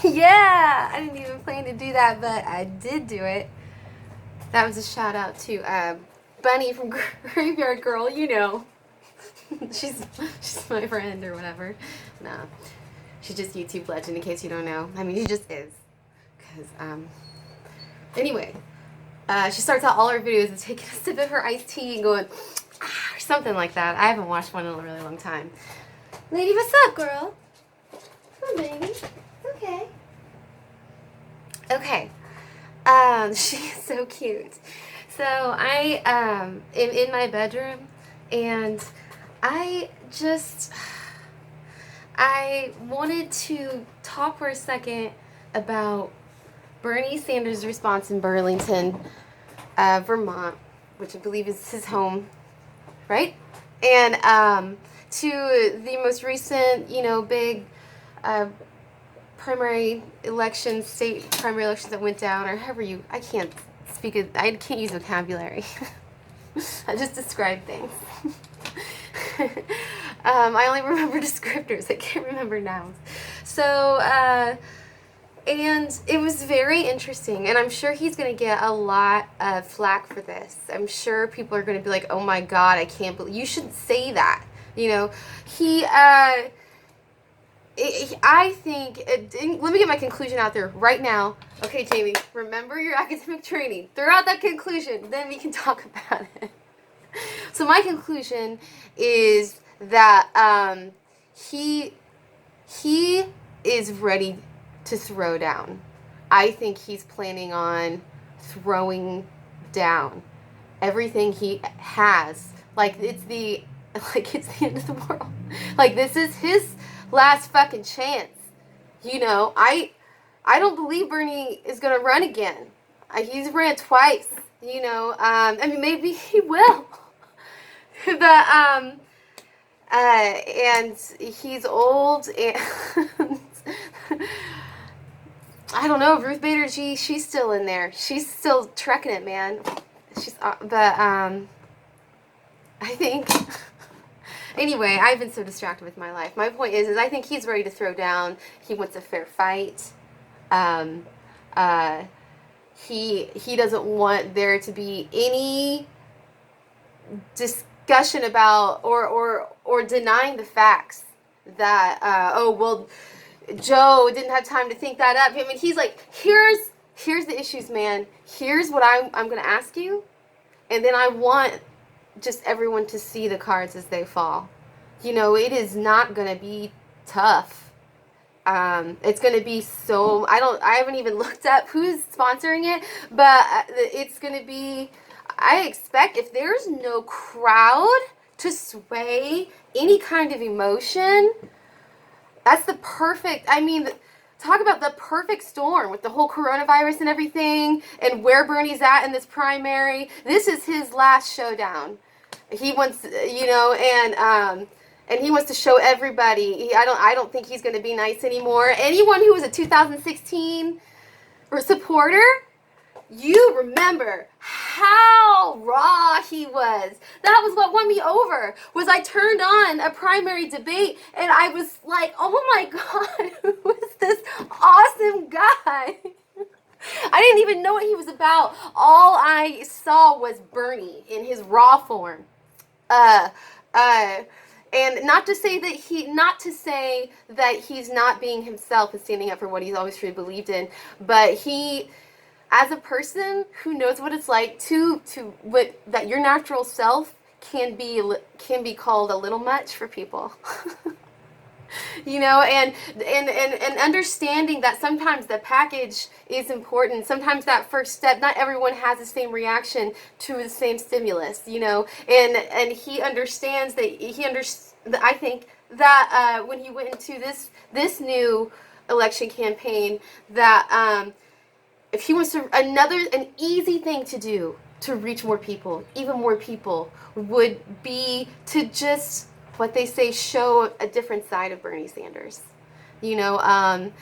Yeah, I didn't even plan to do that, but I did do it. That was a shout out to Bunny from Graveyard Girl. You know, she's she's my friend or whatever. No, she's just YouTube legend. In case you don't know, I mean, she just is. Cause anyway, she starts out all her videos with taking a sip of her iced tea and going, or something like that. I haven't watched one in a really long time. Lady, what's up, girl? Come on, baby. Okay. Okay. She's so cute. So I am in my bedroom, and I just I wanted to talk for a second about Bernie Sanders' response in Burlington, Vermont, which I believe is his home, right? And to the most recent, big primary elections, state primary elections that went down, or however I can't speak it, I can't use vocabulary. I just describe things. I only remember descriptors, I can't remember nouns. So, and it was very interesting, and I'm sure he's going to get a lot of flack for this. I'm sure people are going to be like, oh my God, I can't believe, you should say that. He, I think, let me get my conclusion out there right now. Okay, Jamie, remember your academic training. Throw out that conclusion, then we can talk about it. So my conclusion is that he is ready to throw down. I think he's planning on throwing down everything he has. Like it's the end of the world. Like this is his last fucking chance. I don't believe Bernie is gonna run again. He's ran twice. I mean maybe he will. But and he's old, and I don't know, Ruth Bader G, she's still in there. She's still trekking it, man. I think anyway, I've been so distracted with my life. My point is I think he's ready to throw down. He wants a fair fight. He doesn't want there to be any discussion about or denying the facts that Joe didn't have time to think that up. I mean, he's like, here's the issues, man. Here's what I'm going to ask you, and then I want just everyone to see the cards as they fall. It is not going to be tough. It's going to be so, I haven't even looked up who's sponsoring it, but it's going to be, I expect if there's no crowd to sway any kind of emotion, that's the perfect, talk about the perfect storm with the whole coronavirus and everything, and where Bernie's at in this primary. This is his last showdown. He wants, and he wants to show everybody. I don't think he's going to be nice anymore. Anyone who was a 2016 supporter, you remember how raw he was. That was what won me over. Was I turned on a primary debate and I was like, oh my God, who is this awesome guy? I didn't even know what he was about. All I saw was Bernie in his raw form. And not to say that he's not being himself and standing up for what he's always truly believed in, but he, as a person who knows what it's like that your natural self can be called a little much for people. And understanding that sometimes the package is important. Sometimes that first step, not everyone has the same reaction to the same stimulus, and he understands that, I think that when he went into this new election campaign, that if he wants to, an easy thing to do to reach more people, even more people, would be to just, what they say, show a different side of Bernie Sanders, and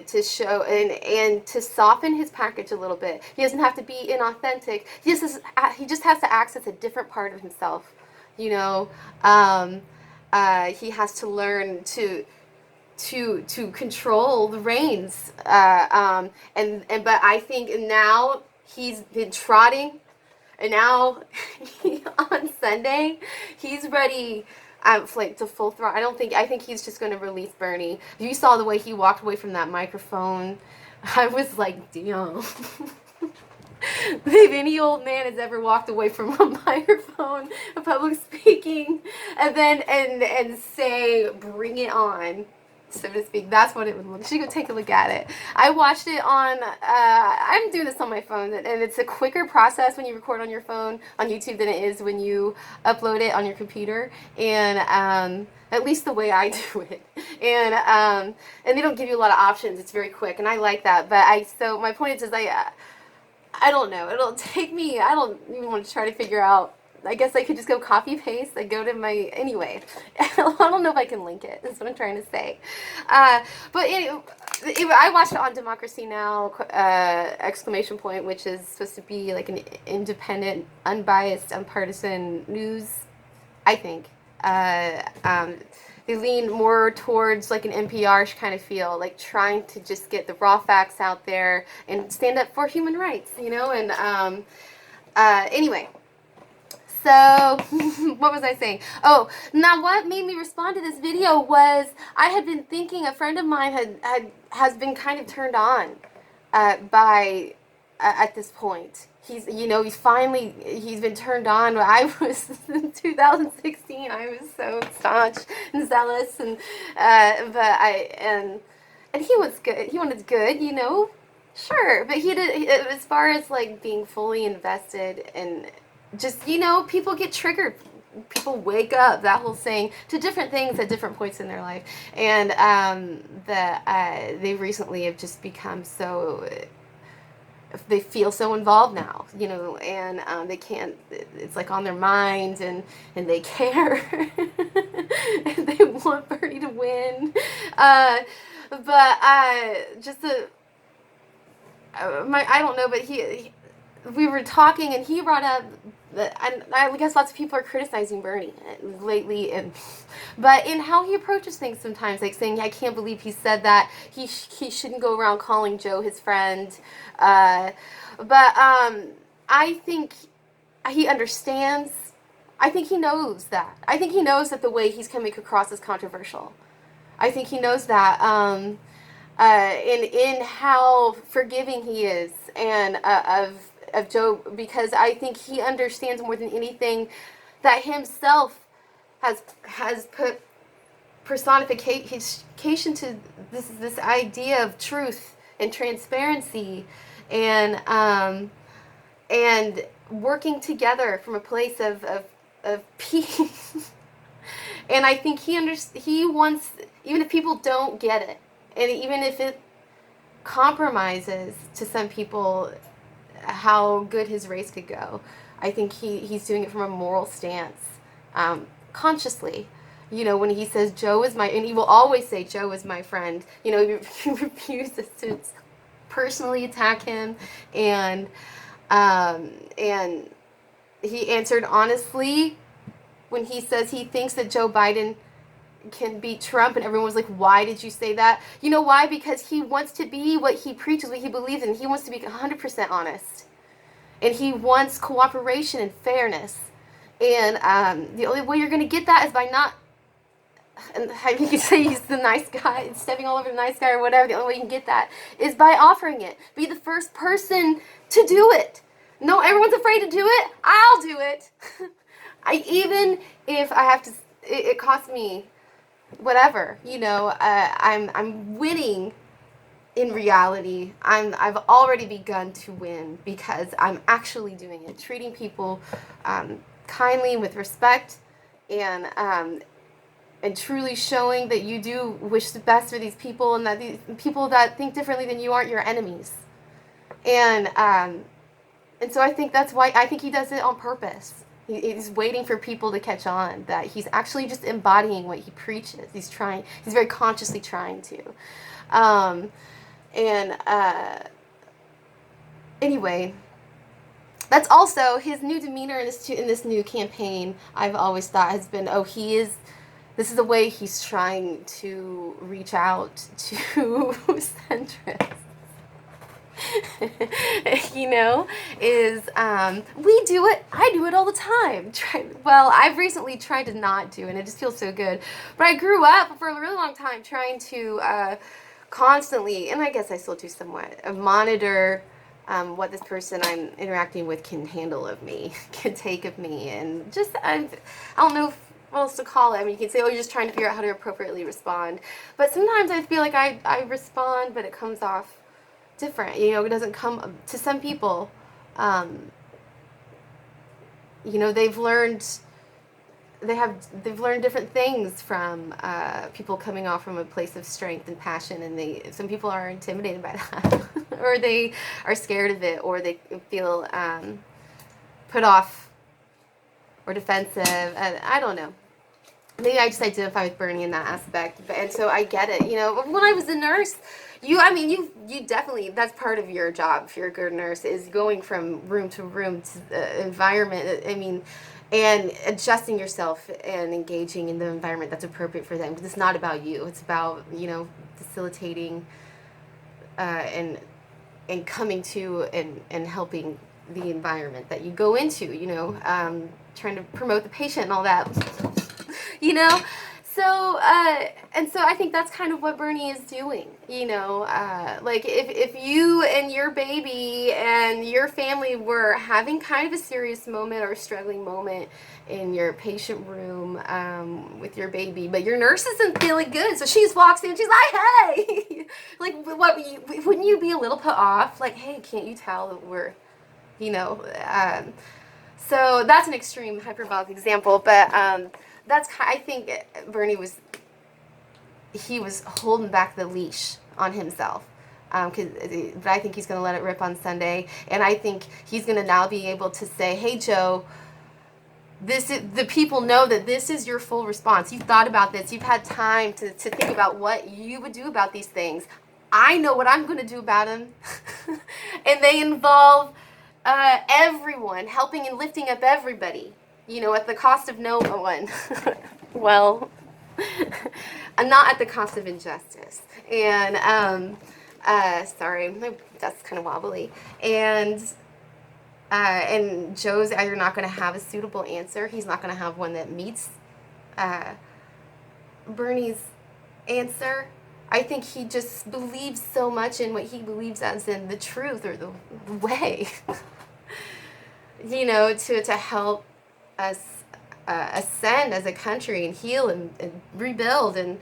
to show and to soften his package a little bit. He doesn't have to be inauthentic. He just has to access a different part of himself. He has to learn to to control the reins. But I think now he's been trotting, and now on Sunday he's ready. Like to full throttle. I think he's just going to release Bernie. You saw the way he walked away from that microphone. I was like, damn. If any old man has ever walked away from a microphone, a public speaking, and then and say, bring it on, so to speak, that's what it would look. You should go take a look at it. I watched it on, I'm doing this on my phone, and it's a quicker process when you record on your phone on YouTube than it is when you upload it on your computer, and at least the way I do it. And they don't give you a lot of options. It's very quick, and I like that. But so my point is I don't know. It'll take me, I don't even want to try to figure out. I guess I could just go copy paste. I go to my, anyway. I don't know if I can link it. That's what I'm trying to say. But anyway, I watched it on Democracy Now! Exclamation point, which is supposed to be like an independent, unbiased, unpartisan news, I think. They lean more towards like an NPR kind of feel, like trying to just get the raw facts out there and stand up for human rights, you know? And anyway, so what was I saying? Oh, now what made me respond to this video was I had been thinking a friend of mine has been kind of turned on by at this point. He's been turned on. I was in 2016. I was so staunch and zealous, and he was good. He wanted good, you know, sure. But he did, as far as like being fully invested and just, you know, people get triggered. People wake up, that whole saying, to different things at different points in their life, and they recently have just become so. They feel so involved now, you know, and they can't, it's like on their minds, and they care, and they want Bernie to win, but just I don't know, but we were talking, and he brought up that, I guess lots of people are criticizing Bernie lately, but in how he approaches things sometimes, like saying, I can't believe he said that, he shouldn't go around calling Joe his friend, but I think he understands, I think he knows that. I think he knows that the way he's coming across is controversial. I think he knows that, in how forgiving he is, and of Joe, because I think he understands more than anything that himself has put personification to this idea of truth and transparency, and working together from a place of peace. And I think he wants, even if people don't get it, and even if it compromises to some people how good his race could go, I think he's doing it from a moral stance, consciously. You know, when he says Joe is and he will always say Joe is my friend, you know, he refuses to personally attack him, and he answered honestly when he says he thinks that Joe Biden can beat Trump, and everyone was like, why did you say that? You know why? Because he wants to be what he preaches, what he believes in. He wants to be 100% honest, and he wants cooperation and fairness, and the only way you're going to get that is by not, and you can say he's the nice guy, stepping all over the nice guy or whatever. The only way you can get that is by offering it. Be the first person to do it. No, everyone's afraid to do it. I'll do it. Even if I have to, it costs me whatever, you know, I'm winning in reality. I've already begun to win because I'm actually doing it, treating people kindly and with respect, and truly showing that you do wish the best for these people, and that these people that think differently than you aren't your enemies. And so I think that's why I think he does it on purpose. He's waiting for people to catch on that he's actually just embodying what he preaches. He's very consciously trying to. Anyway, that's also his new demeanor in this new campaign. I've always thought has been, he is this is the way he's trying to reach out to centrists. You know, is we do it. I do it all the time. Well, I've recently tried to not do it, and it just feels so good. But I grew up for a really long time trying to constantly, and I guess I still do somewhat, monitor what this person I'm interacting with can handle of me, can take of me, and just I don't know what else to call it. I mean, you can say, oh, you're just trying to figure out how to appropriately respond. But sometimes I feel like I respond, but it comes off different. You know, it doesn't come to some people. You know, they've learned different things from people coming off from a place of strength and passion, and some people are intimidated by that, or they are scared of it, or they feel put off or defensive. And I don't know. Maybe I just identify with Bernie in that aspect, and so I get it. You know, when I was a nurse, you definitely, that's part of your job. If you're a good nurse, is going from room to room to environment. I mean, and adjusting yourself and engaging in the environment that's appropriate for them. Because it's not about you. It's about, you know, facilitating and coming to and helping the environment that you go into. You know, trying to promote the patient and all that. You know, so and so I think that's kind of what Bernie is doing. You know, like if you and your baby and your family were having kind of a serious moment or a struggling moment in your patient room with your baby, but your nurse isn't feeling good, so she walks in and she's like, hey, like, what, wouldn't you be a little put off? Like, hey, can't you tell that we're, you know, so that's an extreme hyperbolic example, but I think Bernie was holding back the leash on himself. But I think he's going to let it rip on Sunday, and I think he's going to now be able to say, hey, Joe, the people know that this is your full response. You've thought about this. You've had time to think about what you would do about these things. I know what I'm going to do about them. And they involve everyone, helping and lifting up everybody. You know, at the cost of no one. Well, not at the cost of injustice. And, sorry, my desk's kind of wobbly. And Joe's either not going to have a suitable answer. He's not going to have one that meets Bernie's answer. I think he just believes so much in what he believes as in the truth or the way. You know, to help us ascend as a country and heal and rebuild and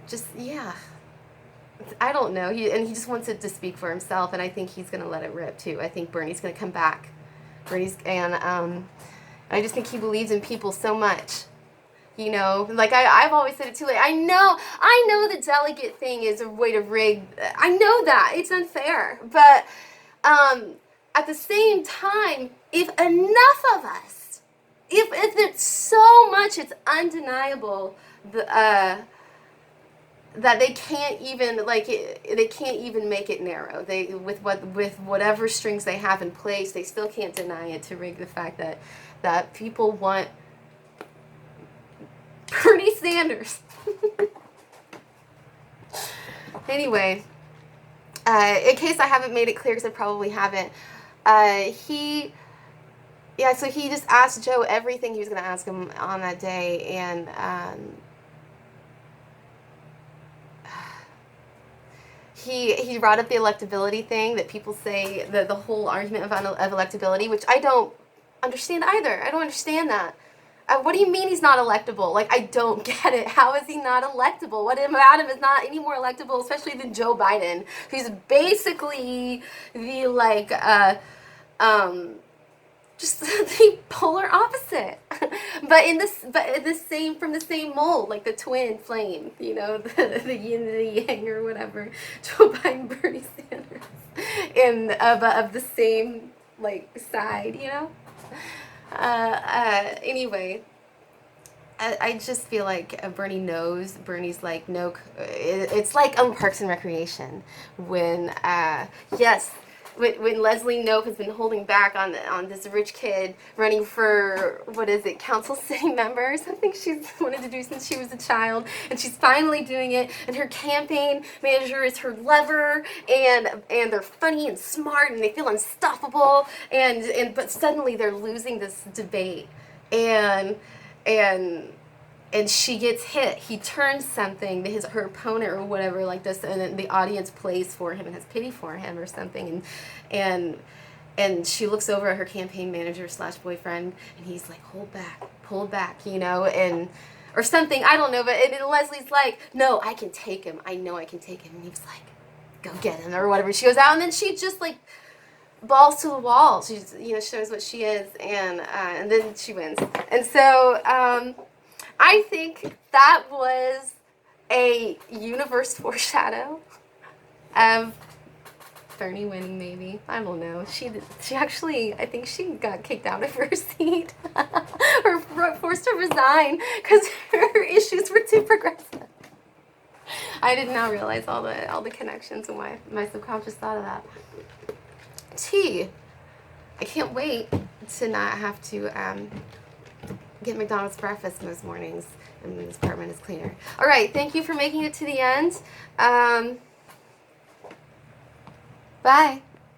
just, yeah, I don't know. He just wants it to speak for himself, and I think he's going to let it rip too. I think Bernie's going to come back. I just think he believes in people so much. You know, like I've always said it too. Like, I know the delegate thing is a way to rig. I know that it's unfair, but at the same time, if enough of us, if it's so much, it's undeniable that they can't even they can't even make it narrow. They with whatever strings they have in place, they still can't deny it to rig the fact that people want Bernie Sanders. Anyway, in case I haven't made it clear, because I probably haven't, so he just asked Joe everything he was going to ask him on that day, and he brought up the electability thing that people say, the whole argument of electability, which I don't understand either. I don't understand that. What do you mean he's not electable? Like, I don't get it. How is he not electable? What about him is not any more electable, especially than Joe Biden, who's basically the, just the polar opposite. but from the same mold, like the twin flame, you know, the yin and the yang or whatever. Joe Biden, Bernie Sanders, and of the same side, you know. Anyway, I just feel like Bernie knows. Bernie's like, no, it's like on Parks and Recreation when, yes, when Leslie Knope has been holding back on this rich kid running for, what is it, council city member or something she's wanted to do since she was a child, and she's finally doing it, and her campaign manager is her lover, and they're funny and smart, and they feel unstoppable, but suddenly they're losing this debate, and she gets hit. He turns something, her opponent or whatever like this, and then the audience plays for him and has pity for him or something, and she looks over at her campaign manager / boyfriend, and he's like, pull back, and or something, I don't know, but and Leslie's like, no, I can take him. I know I can take him, and he's like, go get him or whatever. She goes out, and then she just like balls to the wall. She shows what she is, and then she wins, and so. I think that was a universe foreshadow of Bernie winning, maybe. I don't know. She actually, I think she got kicked out of her seat or forced to resign because her issues were too progressive. I did not realize all the connections and why my subconscious thought of that. I can't wait to not have to get McDonald's breakfast most mornings, and this apartment is cleaner. All right, thank you for making it to the end. Bye.